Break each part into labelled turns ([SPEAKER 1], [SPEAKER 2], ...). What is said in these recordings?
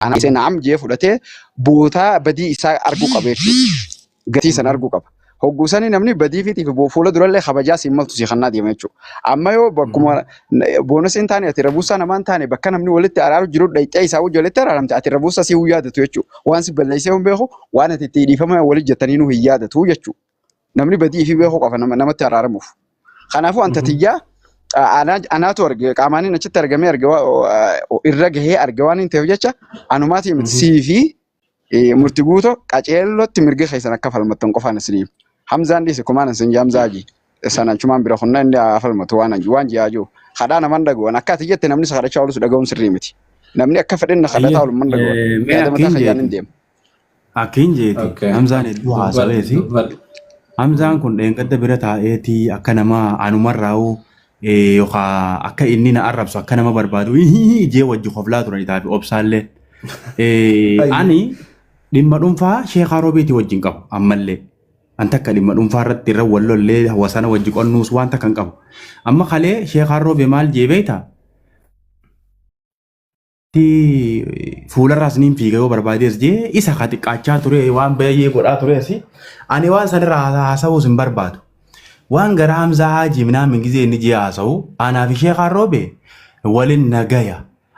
[SPEAKER 1] Ana naam jee fudhatee bootaa badii isaa arguu qabeechu gatii san arguu qaba. Hogguusanii namni badii fi fuula durallee kabajaa simmaltu si kannaa deema jechuudha. Amma yoo bakkuma boonus hin taane ati rabuusaa namaan taane bakka namni walitti araaru jiru dhayxee isaa wajji walitti araaramte ati rabuusaa si yaadatu jechuudha. Waan si balleessee hin beeku waan ati itti dhiifama walitti jettanii nu hin yaadatu jechuudha. Namni badii fi beeku qofa namatti araaramuuf. Kanaafuu anta tiyyaa anaatu arge qaamaaniin achitti argamee irra gahee arge waan hin ta'eef jecha anumaatii miti sii fi murtii guutuu qaceellotti mirga keessan akka falmattan qofaan isiniif. Hamzaan dhiise kumaan sin Hamzaaji sana chumaan bira khonna inni afalmatu waan jiyaaju khada naman dhagoon akka ati jette namni sakadachaa olus dhagaawun sirrii miti namni akka fedhinna khadataa ol man dhagoon yaadamata khayyaanin deem
[SPEAKER 2] akin jeeti Hamzaan hedduu haasaweeti Hamzaan kun dheengadda bira taa'eeti akka nama anumarraa'u yookaan akka inni na arrabsu akka nama barbaadu jee wajji qoflaa turan itaafi obsaallee ani dhimma dhuunfaa Sheekhaa Roobeetii wajjin qabu ammallee anta akka dhimma dhuunfaa irratti irra wallollee hawasana wajji qonnuus wanta kan qabu amma kalee Sheekhaa Roobee maal jee beektaa fuularraas niin fiiga yoo barbaadees jee isa ka xiqqaachaa ture waan baay'ee godhaa turees ani waan sanirraa haasa'uus hin barbaadu waan gara Hamzaa Haajii minaamin gizee inni jee haasa'u anaa fi Sheekhaa Roobee waliin nagaya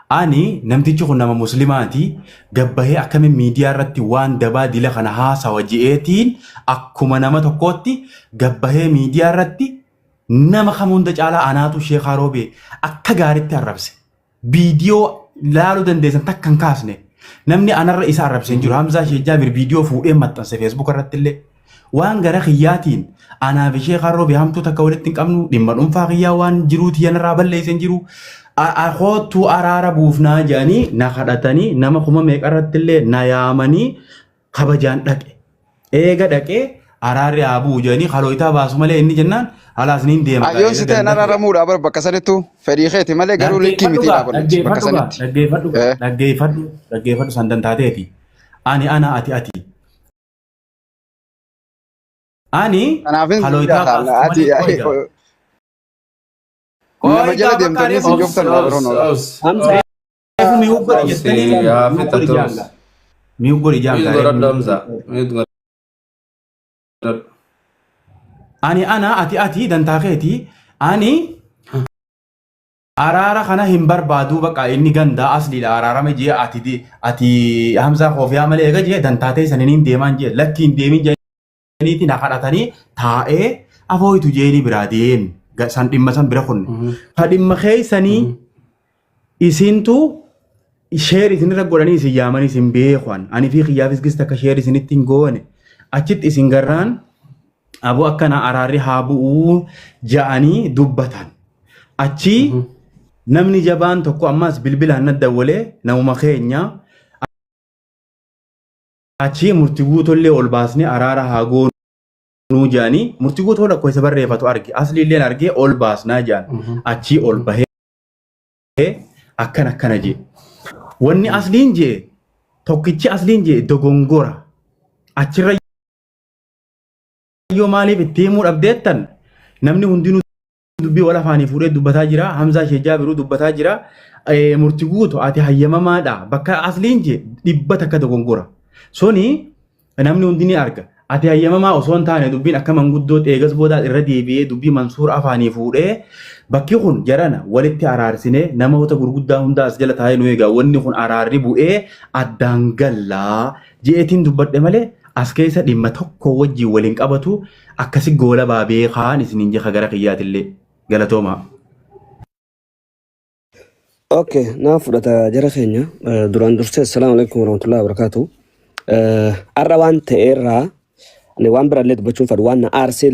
[SPEAKER 2] ani namtichi kun nama muslimaati gabbahee akkamiin miidiyaa irratti waan dabaa dila kana haasawa je'eetiin akkuma nama tokkootti gabbahee miidiyaa irratti nama kamunda caalaa anaatu Sheekhaa Roobee akka gaariitti arrabse viidiyoo laaluu dandeessan takka hin kaasne namni anarra isa arrabse hin jiru Hamzaa Sheekhaa viidiyoo fuudhee maxxanse Facebook irratti illee waan gara khiyyaatiin anaa fi Sheekhaa Roobee hamtuu takka walitti hin qabnu dhimma dhuunfaa khiyyaa waan jiruuti yanarraa balleesse hin jiru Akhotu araara buufnaa jedhanii na kadhatanii nama kuma meeqarratti illee na yaamanii kabajaan dhaqe. Eega dhaqee araarri abuu jedhanii kalooyitaa baasu malee inni jennaan halaas niin deema.
[SPEAKER 1] Yoo si ta'e araaramuudha bar bakka sanittu fedhii keeti malee garuu likkii miti dhaabbanne bakka sanitti.
[SPEAKER 2] Dhaggeeffadhu san dandaateeti. Ani ati. Ani kalooyitaa baasu malee.
[SPEAKER 1] Nama jala deemtanii si jooftan baroon
[SPEAKER 2] Hamza mi'uggora jettanii mi'uggori jaanga ani ati dantaakeeti ani araara kana hin barbaadu baqa inni ganda asliidha araarame jee ati Hamzaa Koofiyaa malee eega jee dantaatee saniniin deemaan jee lakkiin deemin jeeniiti na kadhatanii taa'ee afooyitu jeeni biraa deemi san dhimma san bira kunne ha dhimma keessanii isintu sheer isinirra godhanii isin yaamanii isin beekuan ani fi xiyyaafis gista akka sheer isinitti hin goone achitti isin garraan aboo akkana araarri haa bu'uu ja'anii dubbatan achi namni jabaan tokko ammas bilbilaan naddawalee namuma keenya achi murtii guutollee ol baasnee araara haa goonu Nujani, murtigu tola ko isa barreeffatu arge asli illeen arge ol baasnaa jaan achi ol bahee akkana je wanni asliin je tokkichi asliin je dogongora achirra yoo maaliif itti himuu dhabdeettan namni hundinuu dubbii wal afaanii fuudhee dubbataa jira Hamzaa Sheekhaa biroo dubbataa jira murtigu to ati hayyamamaadha bakka asliin je dhibba takka dogongora soni namni hundinii arga ati hayyamamaa osoo hin taane dubbiin akka manguddoo eegas boodaa irra deebi'ee dubbii Mansuur afaanii fuudhee bakki kun jarana walitti araarsine namoota gurguddaa hunda as jala taa'ee nu eegaa wanni kun araarri bu'ee addaan gallaa je'eetiin dubbadhe malee as keessa dhimma tokko wajjin waliin qabatu akkasi goola baabee kaan isiniin jecha gara kiyyaatillee galatooma.
[SPEAKER 3] Okay, naa fudhata jara keenya duraan dursee assalamu alaikum warahmatullahi wabarakatuh. Arra waan ta'eerraa ani waan birallee dubbachuun fadhu waan aarsee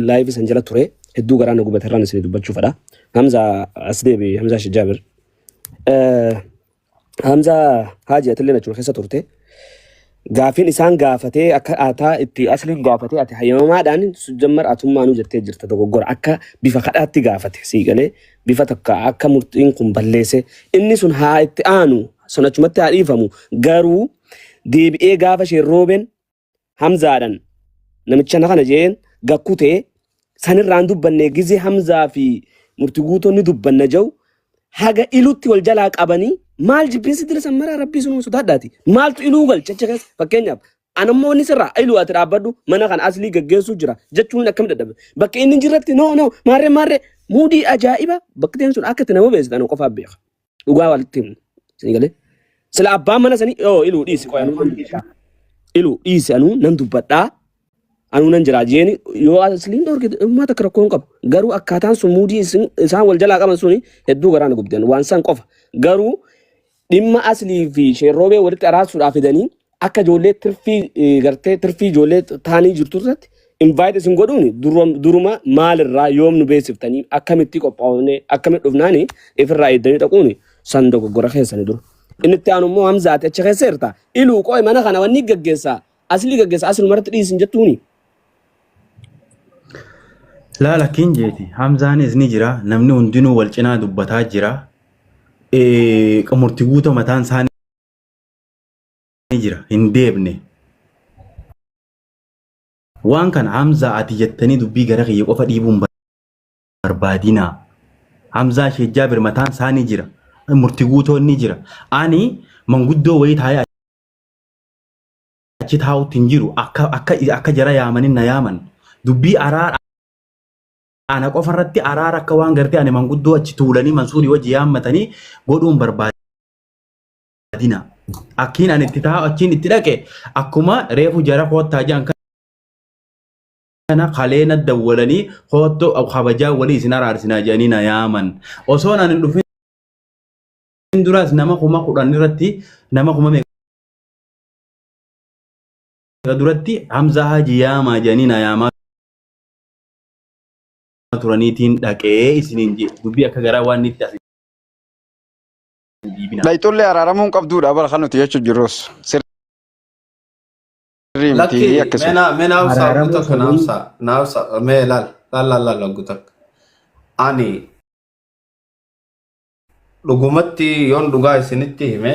[SPEAKER 3] live san jala ture hedduu garaan gubatarraan isin dubbachuu fadha Hamzaa asdeebi Hamzaa Shijaabir Hamzaa Haajii atillee na keessa turte gaafin isaan gaafatee akka aataa itti asliin gaafatee ati hayyamamaadhaan sujjammar atummaanuu jettee jirta dogoggora akka bifa kadhaatti gaafate siigalee bifa takka akka murtiin kun balleesse inni sun haa itti aanu sun achumatti haa dhiifamu garuu deebi'ee gaafa Sheerroobeen Hamzaadhaan namicha kana jeen gakkutee sanirraan dubbanne gizee Hamzaa fi murtii guutonni dubbanna jau haga ilutti wal jalaa qabanii maal jibbinsi dila sammara rabbii sun sodaadhaati maaltu iluu galchacha keessa fakkeenyaaf anammoo inni sirraa iluu ati dhaabbadhu mana kan aslii gaggeessuu jira jechuun akkam dadhabe bakka inni jirratti no maarree muudii ajaa'iba bakka teen sun akka itti nama beessitan qofaaf beeka dhugaa walitti himu sini galee sila abbaan mana sanii iluu dhiisi qoyanuu iluu dhiisi anuu nan dubbadhaa anuu nan jira jeeni yoo asliin dhorge uummata akka rakkoon qabu garuu akkaataan sun muudii isaan wal jalaa qaban suni hedduu garaana gubdan waan san qofa garuu dhimma aslii fi sheerroobee walitti araarsuudhaaf fidanii akka ijoollee tirfii ijoollee taanii jirtu irratti invite isin godhuuni duruma maalirraa yoom nu beeksiftanii akkamitti qophaa'uunee akkamitti dhufnaanii ifirraa eeddanii dhaquuni san dogoggora keessanii dura. Inni itti aanu immoo Hamzaati achi keessa jirta iluu qo'e mana kana wanni gaggeessaa aslii gaggeessaa aslumarratti dhiisin jettuuni.
[SPEAKER 2] Lakkiin jeeti Hamzaanis ni jira namni hundinuu wal cinaa dubbataa jira murtii guutuu mataan isaanii ni jira hin deebne waan kana Hamzaa ati jettanii dubbii gara kiyya qofa dhiibuun barbaadina Hamzaa Sheejjaa bir mataan isaanii jira murtii guutuu ni jira ani manguddoo wayii taa'ee achi taa'utti hin jiru akka jara yaamanin na yaaman dubbii araara ana qofa irratti araara akka waan gartee ani manguddoo achi tuulanii Mansuurii wajji yaammatanii godhuun barbaadina akkiin ani itti taa'u achiin itti dhaqe akkuma reefu jara koottaa jiran kana kaleena dawwalanii koottoo kabajaa walii isin araarsinaa jedhanii na yaaman osoo ani dhufin duraas nama kuma 10 irratti nama kuma meeqa duratti Hamzaa Haji yaamaa jedhanii na yaamaa turaniitiin dhaqee isiniin dubbii akka garaa waan itti as
[SPEAKER 1] Laytollee araaramuun qabduudha bara kan nuti jechuun jirrus.
[SPEAKER 4] Lakki mena usa gutak nausa me lal gutak ani dhugumatti yoon dhugaa isinitti hime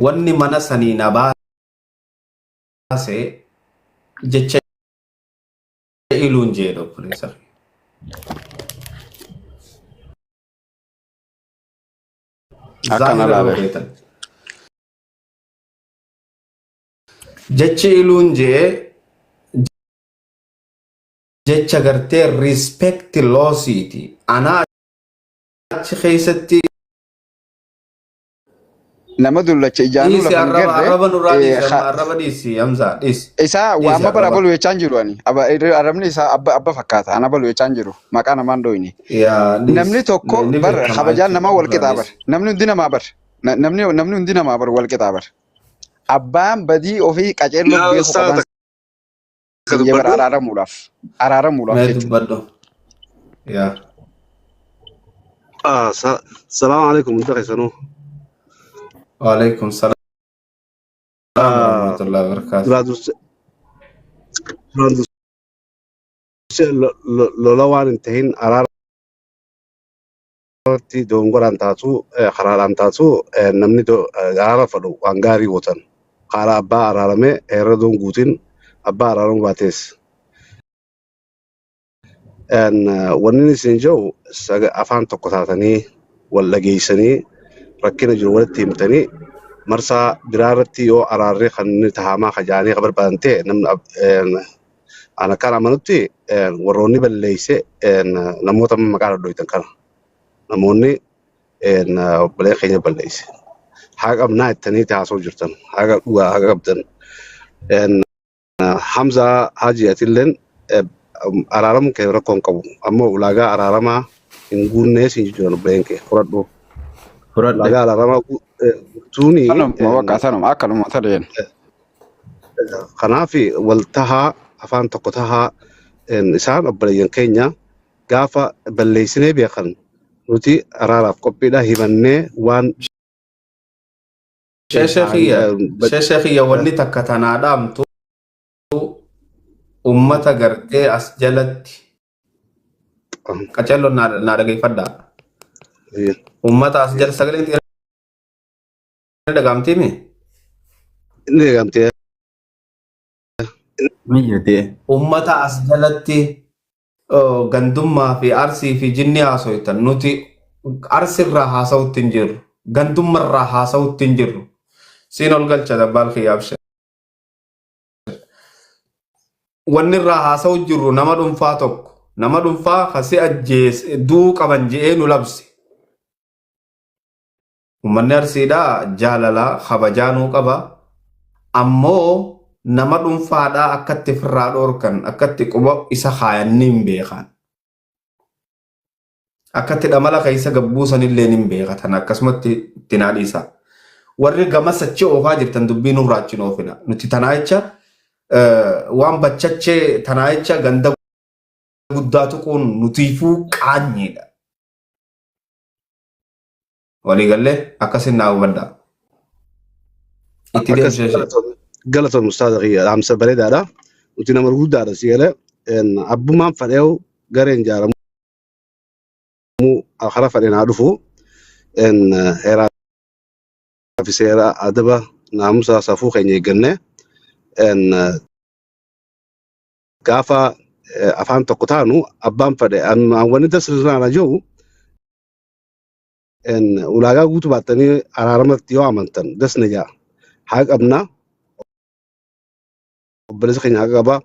[SPEAKER 4] wanni mana sanii na baase jecha iluun jedhu professor
[SPEAKER 1] akkana laabe
[SPEAKER 4] jecha iluun jecha gartee respect loositi ana achi keessatti
[SPEAKER 1] nama dullacha ijaanuu lafa hin
[SPEAKER 4] garre arraba dhiisi Hamzaa dhiisi
[SPEAKER 1] isaa waama bara balu jechaan jiru ani arrabni isaa abba fakkaata ana balu jechaan jiru maqaa namaan dhoyne namni tokko bar kabajaan namaa wal qixaa bar namni hundi namaa bar namni hundi namaa bar wal qixaa bar abbaan badii ofii qaceelloo beeku qaban bar araaramuudhaaf
[SPEAKER 4] dubbadho
[SPEAKER 5] Assalamu alaikum mutaqisanuu
[SPEAKER 4] وعليكم السلام ورحمة الله وبركاته.
[SPEAKER 5] لولوان انتهين أرارتي دونغور أنتاسو خرال أنتاسو نمني دو أرارة فلو وانغاري وطن خارا أبا أرارمي إردون غوتين أبا أرارون باتيس ونيني سنجو أفان تقطاتني ولا جيسني rakkina jiru walitti himtanii marsaa biraarratti yoo araarree kan inni tahamaa kajaanii qabar badantee ana kan amanutti warroonni balleeyse namoota maqaa dhadhoytan kana namoonni obbolee keenya balleeyse haa qabnaa ittanii taasoo jirtan haa dhugaa haa qabdan Hamzaa Haji atilleen araaramu kee rakkoon qabu ammoo ulaagaa araaramaa hin guunnee siin jiran obboleen kee fudhadhu laga alarama tuni
[SPEAKER 1] mawaqatanum akalum tadeen
[SPEAKER 5] kanaafi waltaha afaan tokko taha isaan obboleeyyan keenya gaafa balleeysinee beekan nuti araaraaf qophiidha himannee waan
[SPEAKER 4] sheekhiya wanni takka tanaadhaamtu ummata gartee as jalatti qacello naa dhageeffadhaa ummata as jala sagaleen dhagamtimi
[SPEAKER 5] inni dhagamtee
[SPEAKER 4] ummata as jalatti gandummaa fi arsii fi jinni haasoytan nuti arsirraa haasa'utti hin jirru. Gandummarraa haasa'utti hin jirru. Siin ol galcha dabbal khiyyaabshe. Wanni irraa haasa'u jirru nama dhuunfaa tokko. Nama dhuunfaa kasi ajjeese duu qaban je'ee nu labse. Uummanni Arsiidhaa jaalalaa kabajaa nuu qaba. Ammoo nama dhuunfaadhaa akkatti firraa dhoorkan akkatti quba isa kaayanni hin beekan. Akkatti dhamala keessa gabbuusan illee hin beekatan akkasumatti itti naadhiisa. Warri gama sachi oofaa jirtan dubbii nurraa achi oofina. Nuti tanaa jecha waan bachachee tanaa jecha ganda guddaatu kun nutiifuu qaanyeedha. Waliigallee akkasin naa hubadhaa. Itti deemsee.
[SPEAKER 5] galatoon ustaada khiyya amsa bareedaadha. Nuti nama guddaadha si galee abbummaan fadheewu gareen jaaramu akara fadheenaa dhufu heeraa fi seera adaba naamusa safuu keenya eeggannee gaafa afaan tokko taanu abbaan fadhe wanni tasirraan jiru ulaagaa guutuu baattanii araaramatti yoo amantan dasna jaa haa qabnaa obboleessa keenya haa qabaa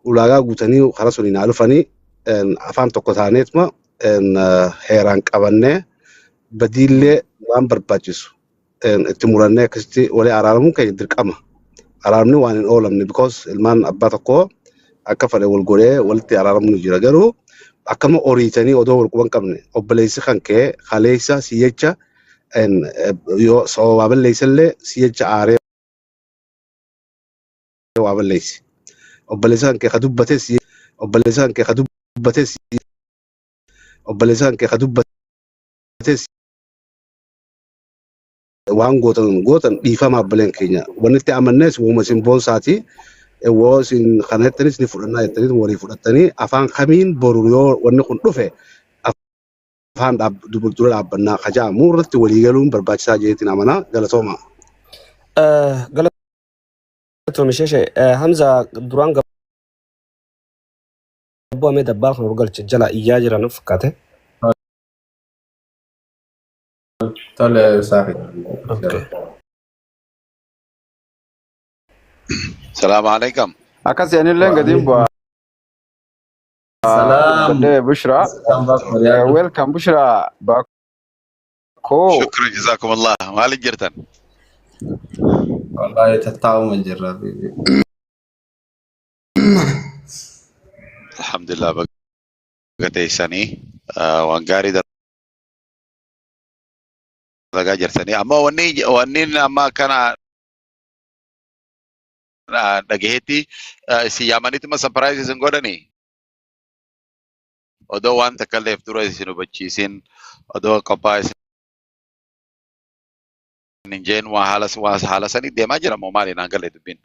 [SPEAKER 5] ulaagaa guutanii karaa suniin haa dhufanii afaan tokko taaneetuma heeraan qabannee badiillee waan barbaachisu itti murannee akkasitti walii araaramuun keenya dirqama. Araaramni waan hin oolamne because ilmaan abbaa tokkoo akka fadhe wal godhee walitti araaramu jira garuu akkama oriitanii odoo wal quban qabne obboleessi kan kee kaleessa siyyecha yoo sababaa balleessallee siyyecha aaree waa balleessi. Obboleessi kan kee ka dubbate obboleessi kan kee ka dubbate obboleessi kan kee ka dubbate waan gootan dhiifama abbaleen keenya wanni itti amannees uuma isin boonsaati woo isin kana jettanis ni fudhannaa jettaniis walii fudhattanii afaan kamiin boru yoo wanni kun dhufe afaan dura dhaabbannaa kajaamu irratti walii galuun barbaachisaa jeetiin amanaa galatooma.
[SPEAKER 3] Galatooma sheshe Hamza duraan gabboo amee dabbaa kan galche jala iyyaa jiran fakkaate.
[SPEAKER 4] Tole Saafi.
[SPEAKER 6] السلام عليكم.
[SPEAKER 1] Akkas yanillee gadiin bu'aa.
[SPEAKER 4] Salaam.
[SPEAKER 1] Bushra. Welcome Bushra. Bakoo.
[SPEAKER 6] شكرا جزاكم الله. مالك جرتن.
[SPEAKER 4] Wallahi tattaa'u ma jirra.
[SPEAKER 6] الحمد لله بقتي سني وانقاري دقا جرتني أما ونين أما كان dhagaheetti si yaamaniituma sapiraayiz isin godhanii odoo waan takka illee dura isin hubachiisin odoo qophaa isin hin jeen waa haala sanii deemaa jira moo maali naan galee dubbiin.